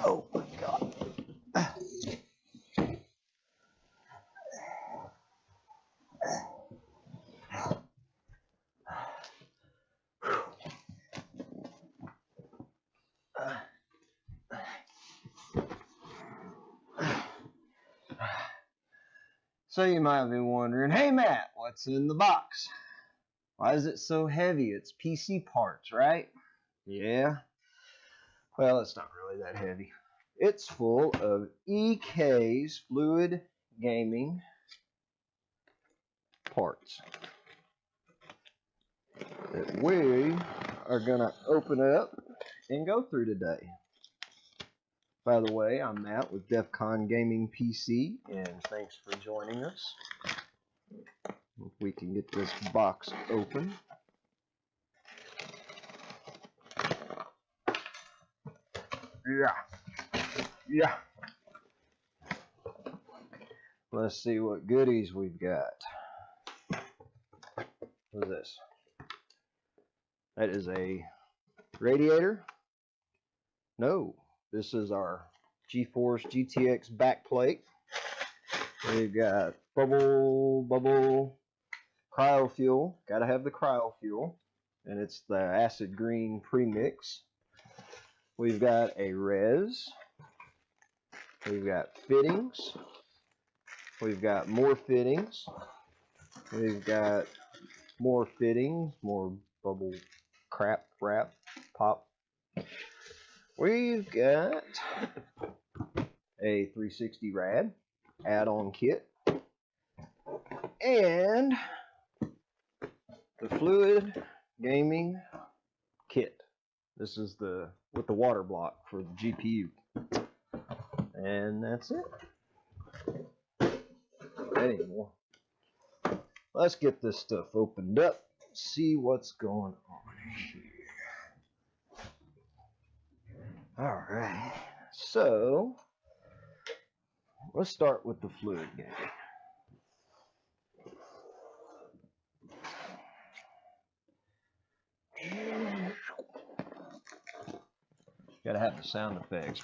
Oh my God. So you might be wondering, hey Matt, what's in the box? Why is it so heavy? It's PC parts, right? Yeah. Well, it's not really that heavy. It's full of EK's Fluid Gaming parts that we are going to open up and go through today. By the way, I'm Matt with DEF CON Gaming PC, and thanks for joining us. If we can get this box open. Yeah. Let's see what goodies we've got. What is this? That is a radiator. No, this is our GeForce GTX backplate. We've got bubble cryo fuel. Gotta have the cryo fuel, and it's the acid green premix. We've got a res. We've got fittings. We've got more fittings. We've got more fittings, more bubble crap wrap pop. We've got a 360 rad add-on kit and the Fluid Gaming kit. This is the with the water block for the GPU, and that's it. Anymore. Let's get this stuff opened up, see what's going on here. Alright, so let's start with the Fluid Gaming. Gotta have the sound effects.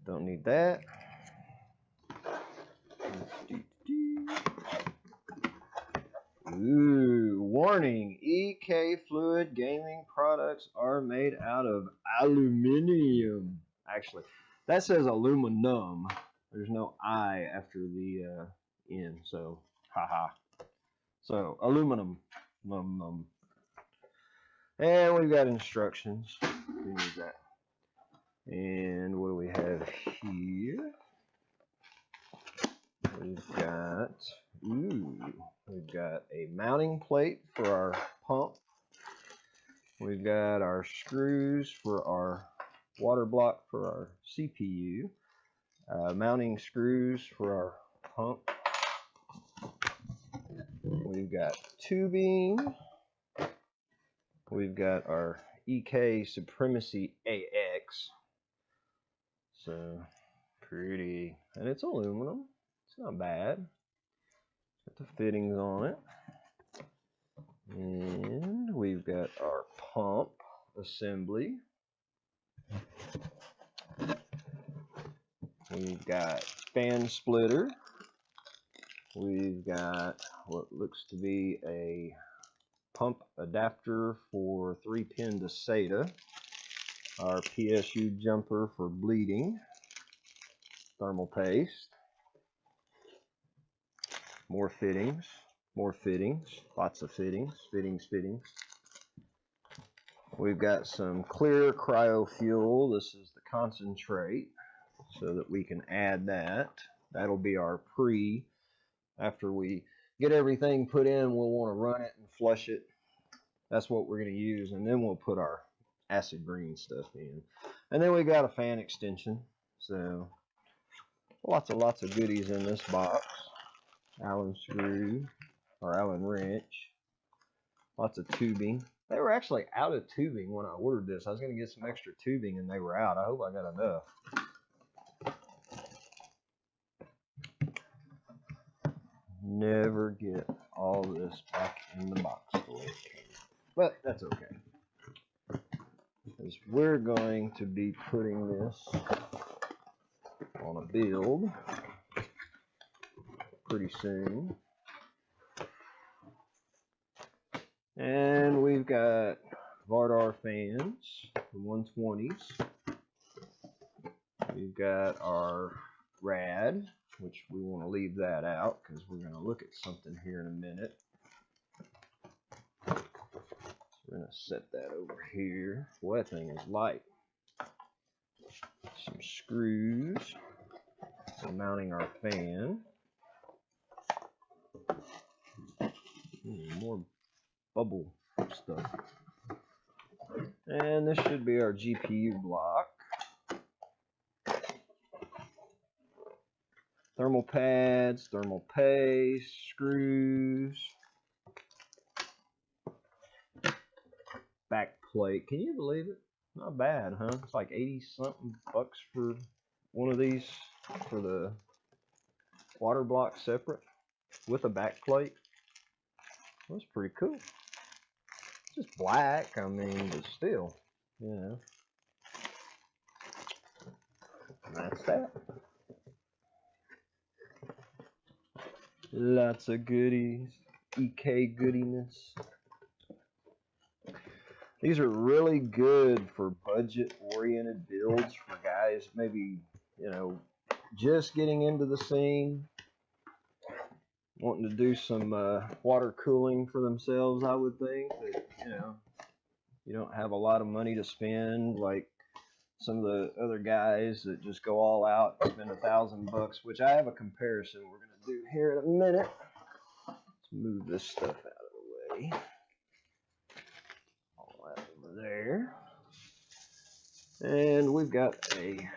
Don't need that. Ooh, warning, EK Fluid Gaming products are made out of aluminum. Actually, that says aluminum. There's no I after the N, so haha. So aluminum. And we've got instructions. We need that. And what do we have here? We've got a mounting plate for our pump. We've got our screws for our water block for our CPU. Mounting screws for our pump. We've got tubing. We've got our EK Supremacy AX. So pretty, and it's aluminum. It's not bad. Got the fittings on it. And we've got our pump assembly. We've got fan splitter. We've got what looks to be a pump adapter for 3-pin to SATA. Our PSU jumper for bleeding. Thermal paste. More fittings. Lots of fittings. We've got some clear cryo fuel. This is the concentrate, so that we can add that. That'll be our pre. After we get everything put in, we'll want to run it and flush it. That's what we're going to use, and then we'll put our acid green stuff in. And then we got a fan extension. So lots of goodies in this box. Allen screw or Allen wrench. Lots of tubing. They were actually out of tubing when I ordered this. I was going to get some extra tubing and they were out. I hope I got enough. Never get all this back in the box the way it came. But that's okay. Because we're going to be putting this on a build pretty soon. And we've got Vardar fans, the 120s. We've got our rad, which we want to leave that out because we're going to look at something here in a minute. So we're going to set that over here. Boy, that thing is light. Some screws for mounting our fan. More bubble stuff. And this should be our GPU block. Thermal pads, thermal paste, screws, back plate. Can you believe it? Not bad, huh? It's like 80 something bucks for one of these for the water block separate with a back plate. That's pretty cool. It's just black, I mean, but still, you know. And that's that. Lots of goodies. EK goodiness. These are really good for budget-oriented builds for guys maybe, you know, just getting into the scene, wanting to do some water cooling for themselves, I would think. But, you know, you don't have a lot of money to spend like some of the other guys that just go all out and spend $1,000, which I have a comparison we're going to do here in a minute. Let's move this stuff out of the way. All that over there. And we've got a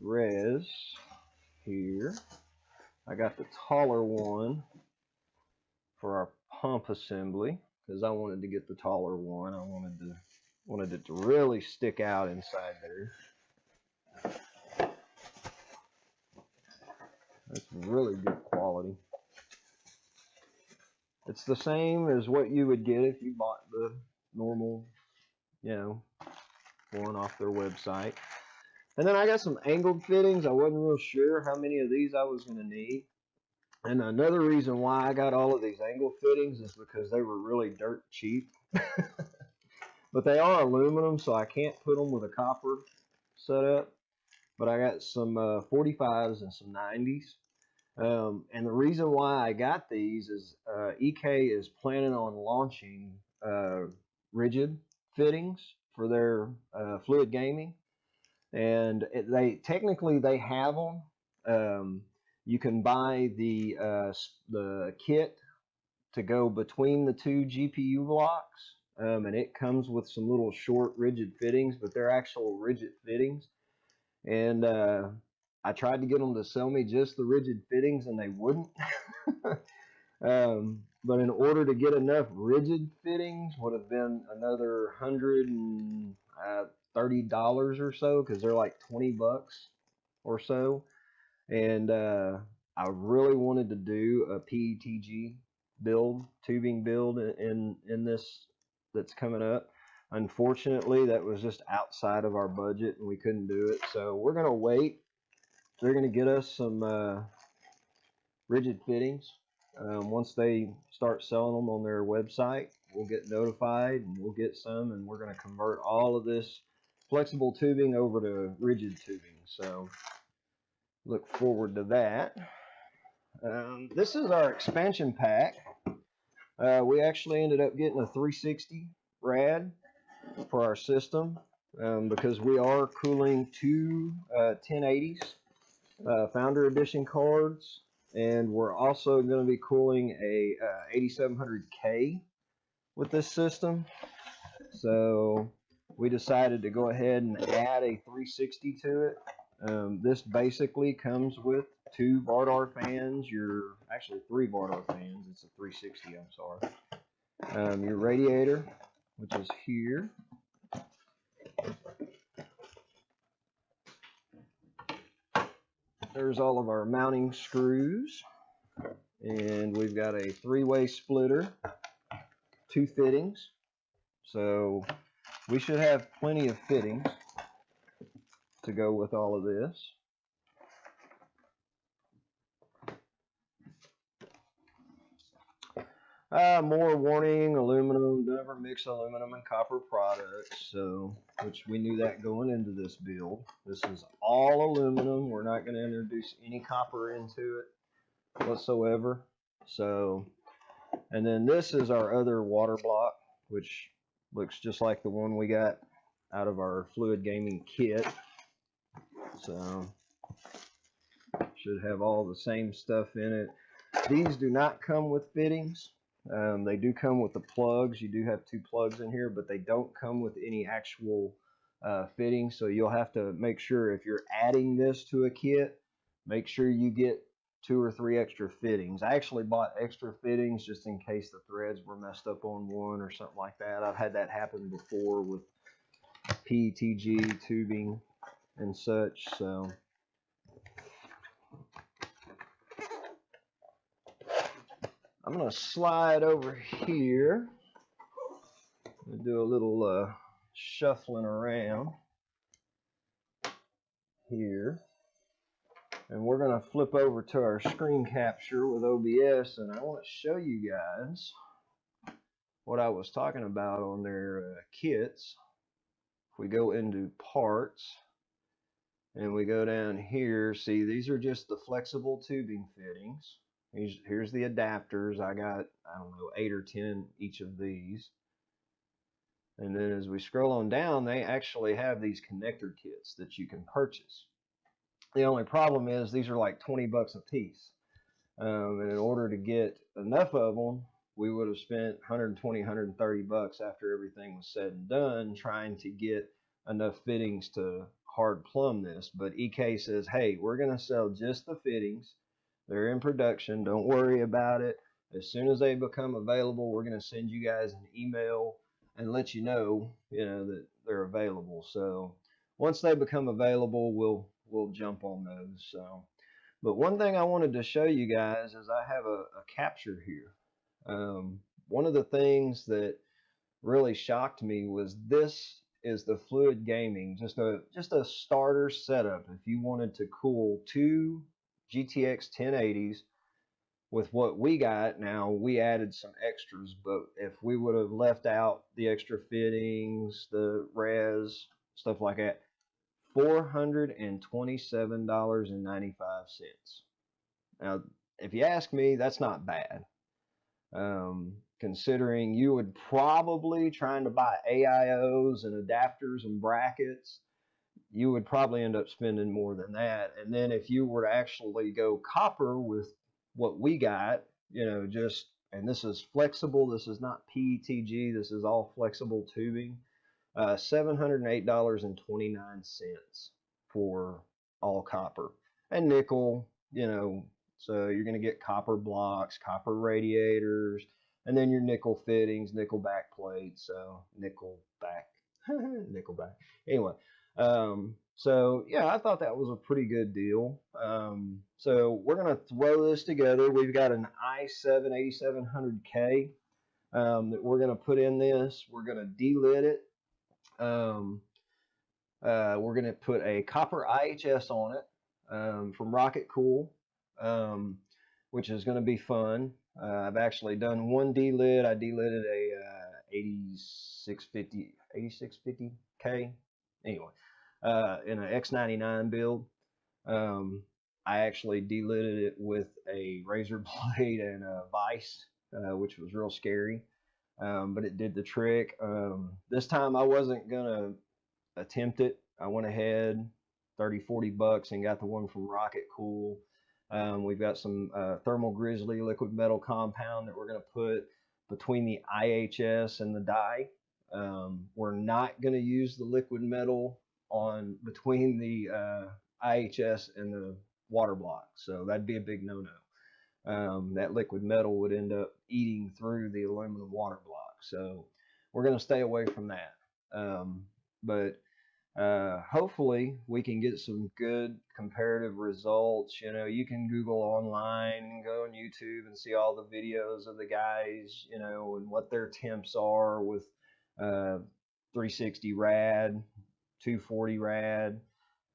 res here. I got the taller one for our pump assembly because I wanted to get the taller one. I wanted it to really stick out inside there. That's really good quality. It's the same as what you would get if you bought the normal, you know, one off their website. And then I got some angled fittings. I wasn't real sure how many of these I was going to need. And another reason why I got all of these angle fittings is because they were really dirt cheap. But they are aluminum, so I can't put them with a copper setup. But I got some 45s and some 90s. And the reason why I got these is EK is planning on launching rigid fittings for their fluid gaming. And they have them. You can buy the kit to go between the two GPU blocks, and it comes with some little short rigid fittings, but they're actual rigid fittings. And I tried to get them to sell me just the rigid fittings, and they wouldn't. But in order to get enough rigid fittings would have been another $130 or so, because they're like $20 or so. And I really wanted to do a PETG build, tubing build in this that's coming up. Unfortunately, that was just outside of our budget and we couldn't do it. So we're going to wait. They're going to get us some rigid fittings. Once they start selling them on their website, we'll get notified and we'll get some, and we're going to convert all of this flexible tubing over to rigid tubing. So look forward to that. This is our expansion pack. We actually ended up getting a 360 rad for our system because we are cooling two 1080s Founder Edition cards, and we're also going to be cooling a 8700K with this system. So we decided to go ahead and add a 360 to it. This basically comes with two Vardar fans, actually three Vardar fans. It's a 360, I'm sorry. Your radiator, which is here. There's all of our mounting screws, and we've got a 3-way splitter, 2 fittings, so we should have plenty of fittings to go with all of this. More warning: aluminum, never mix aluminum and copper products. So, which we knew that going into this build. This is all aluminum. We're not going to introduce any copper into it whatsoever. So, and then this is our other water block, which looks just like the one we got out of our Fluid Gaming kit. So, should have all the same stuff in it. These do not come with fittings. They do come with the plugs. You do have 2 plugs in here, but they don't come with any actual fittings. So you'll have to make sure if you're adding this to a kit, make sure you get 2 or 3 extra fittings. I actually bought extra fittings just in case the threads were messed up on one or something like that. I've had that happen before with PETG tubing and such. So I'm going to slide over here and do a little shuffling around here. And we're going to flip over to our screen capture with OBS, and I want to show you guys what I was talking about on their kits. If we go into parts and we go down here, see, these are just the flexible tubing fittings. Here's the adapters. I got, I don't know, 8 or 10 each of these. And then as we scroll on down, they actually have these connector kits that you can purchase. The only problem is these are like 20 bucks a piece. And in order to get enough of them, we would have spent 120, 130 bucks after everything was said and done trying to get enough fittings to hard plumb this. But EK says, hey, we're going to sell just the fittings. They're in production. Don't worry about it. As soon as they become available, we're going to send you guys an email and let you know, that they're available. So once they become available, we'll jump on those. So, but one thing I wanted to show you guys is I have a capture here. One of the things that really shocked me was this is the Fluid Gaming, just a starter setup. If you wanted to cool 2 GTX 1080s with what we got, now we added some extras, but if we would have left out the extra fittings, the res, stuff like that, $427.95. Now, if you ask me, that's not bad. Considering you would probably, trying to buy AIOs and adapters and brackets, you would probably end up spending more than that. And then if you were to actually go copper with what we got, and this is flexible, this is not PETG, this is all flexible tubing, $708.29 for all copper. And nickel, so you're going to get copper blocks, copper radiators, and then your nickel fittings, nickel back plates, so nickel back, nickel back. Anyway, so yeah, I thought that was a pretty good deal. So we're going to throw this together. We've got an i7 8700K that we're going to put in this. We're going to delid it. We're going to put a copper IHS on it from Rocket Cool, which is going to be fun. I've actually done one delid. I delided a 8650K. Anyway, in an X99 build. I actually delided it with a razor blade and a vise, which was real scary, but it did the trick. This time I wasn't gonna attempt it. I went ahead, 30-40 bucks, and got the one from Rocket Cool. We've got some thermal grizzly liquid metal compound that we're going to put between the IHS and the die. We're not going to use the liquid metal on between the IHS and the water block, so that'd be a big no-no. That liquid metal would end up eating through the aluminum water block. So we're going to stay away from that. But hopefully we can get some good comparative results. You know, you can Google online and go on YouTube and see all the videos of the guys, you know, and what their temps are with 360 rad, 240 rad,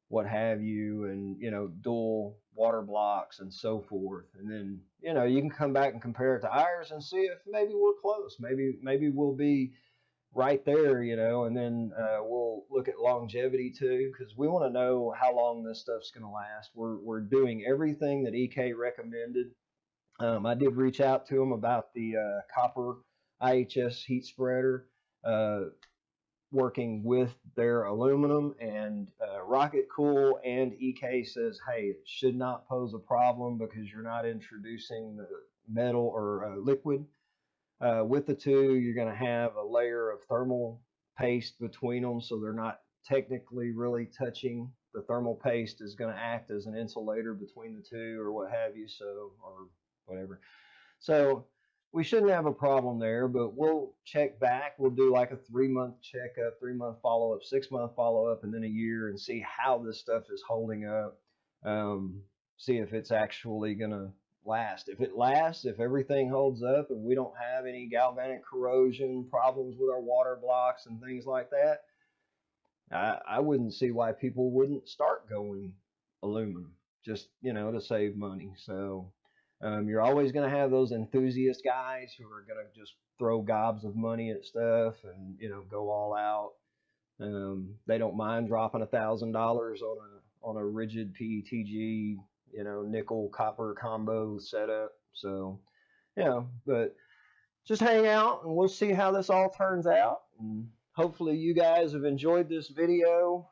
what have you, and, you know, dual water blocks and so forth. And then, you know, you can come back and compare it to ours and see if maybe we're close. Maybe we'll be right there, you know. And then we'll look at longevity too, because we want to know how long this stuff's going to last. We're doing everything that EK recommended. I did reach out to them about the copper IHS heat spreader, working with their aluminum, and Rocket Cool and EK says, hey, it should not pose a problem because you're not introducing the metal or liquid. With the two, you're going to have a layer of thermal paste between them, so they're not technically really touching. The thermal paste is going to act as an insulator between the two, or what have you, so, or whatever. So we shouldn't have a problem there, but we'll check back. We'll do like a 3-month checkup, 3-month follow-up, 6-month follow-up, and then a year, and see how this stuff is holding up. See if it's actually going to last. If it lasts, if everything holds up and we don't have any galvanic corrosion problems with our water blocks and things like that, I wouldn't see why people wouldn't start going aluminum, just, you know, to save money. So you're always going to have those enthusiast guys who are going to just throw gobs of money at stuff and, you know, go all out. They don't mind dropping $1,000 on a rigid PETG, you know, nickel copper combo setup. So, you know, but just hang out and we'll see how this all turns out. And hopefully you guys have enjoyed this video.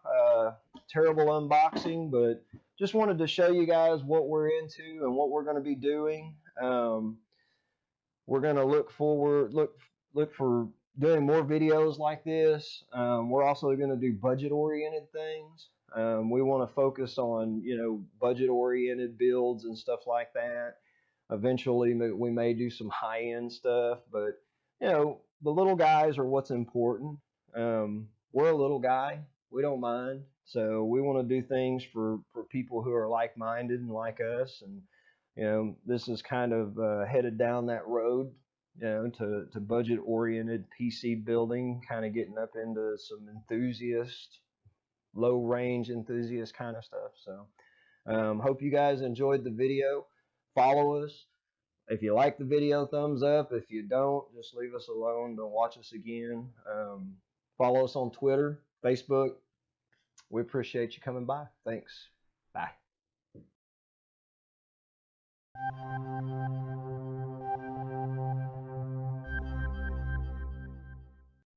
Terrible unboxing, but just wanted to show you guys what we're into and what we're going to be doing. We're going to look for doing more videos like this. We're also going to do budget-oriented things. We want to focus on, you know, budget-oriented builds and stuff like that. Eventually, we may do some high-end stuff, but, you know, the little guys are what's important. We're a little guy. We don't mind. So we want to do things for people who are like-minded and like us. And, you know, this is kind of headed down that road, you know, to budget-oriented PC building, kind of getting up into some enthusiast, low-range enthusiast kind of stuff. So hope you guys enjoyed the video. Follow us. If you like the video, thumbs up. If you don't, just leave us alone. Don't watch us again. Follow us on Twitter, Facebook. We appreciate you coming by. Thanks. Bye.